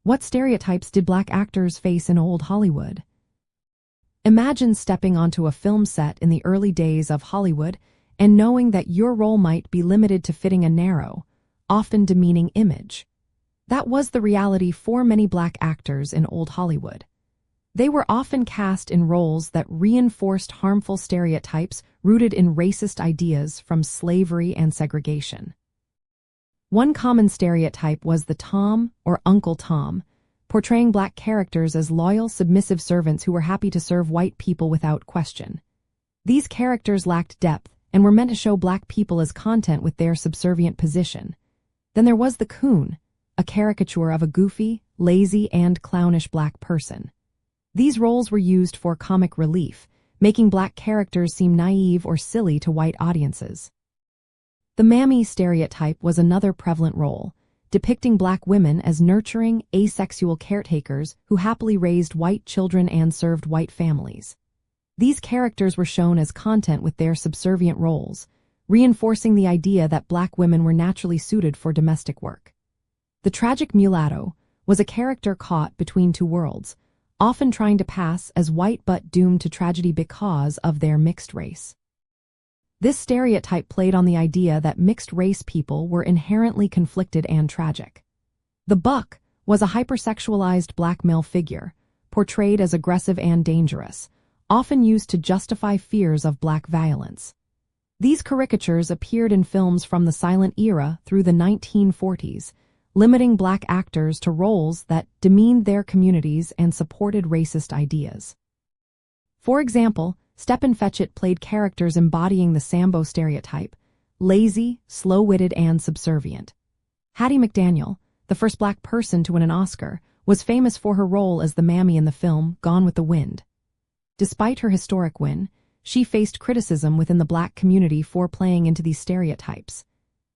What stereotypes did black actors face in old Hollywood? Imagine stepping onto a film set in the early days of Hollywood and knowing that your role might be limited to fitting a narrow, often demeaning image. That was the reality for many black actors in old Hollywood. They were often cast in roles that reinforced harmful stereotypes rooted in racist ideas from slavery and segregation. One common stereotype was the Tom or Uncle Tom, portraying black characters as loyal, submissive servants who were happy to serve white people without question. These characters lacked depth and were meant to show black people as content with their subservient position. Then there was the Coon, a caricature of a goofy, lazy, and clownish black person. These roles were used for comic relief, making black characters seem naive or silly to white audiences. The mammy stereotype was another prevalent role, depicting black women as nurturing, asexual caretakers who happily raised white children and served white families. These characters were shown as content with their subservient roles, reinforcing the idea that black women were naturally suited for domestic work. The tragic mulatto was a character caught between two worlds, often trying to pass as white but doomed to tragedy because of their mixed race. This stereotype played on the idea that mixed-race people were inherently conflicted and tragic. The Buck was a hypersexualized black male figure, portrayed as aggressive and dangerous, often used to justify fears of black violence. These caricatures appeared in films from the silent era through the 1940s, limiting black actors to roles that demeaned their communities and supported racist ideas. For example, Stepin Fetchit played characters embodying the Sambo stereotype, lazy, slow-witted, and subservient. Hattie McDaniel, the first black person to win an Oscar, was famous for her role as the mammy in the film Gone with the Wind. Despite her historic win, she faced criticism within the black community for playing into these stereotypes.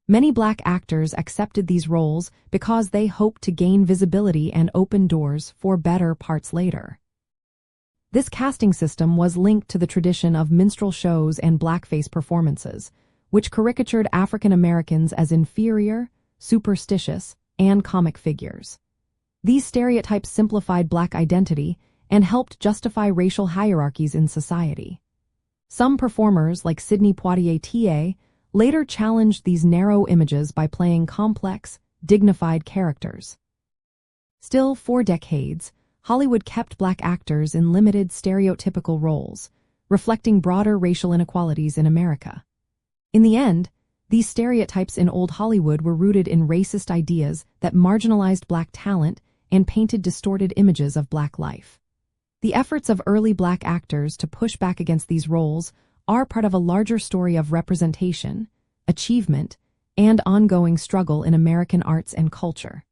Many black actors accepted these roles because they hoped to gain visibility and open doors for better parts later. This casting system was linked to the tradition of minstrel shows and blackface performances, which caricatured African Americans as inferior, superstitious, and comic figures. These stereotypes simplified black identity and helped justify racial hierarchies in society. Some performers, like Sidney Poitier Ta, later challenged these narrow images by playing complex, dignified characters. Still, for decades, Hollywood kept black actors in limited stereotypical roles, reflecting broader racial inequalities in America. In the end, these stereotypes in old Hollywood were rooted in racist ideas that marginalized black talent and painted distorted images of black life. The efforts of early black actors to push back against these roles are part of a larger story of representation, achievement, and ongoing struggle in American arts and culture.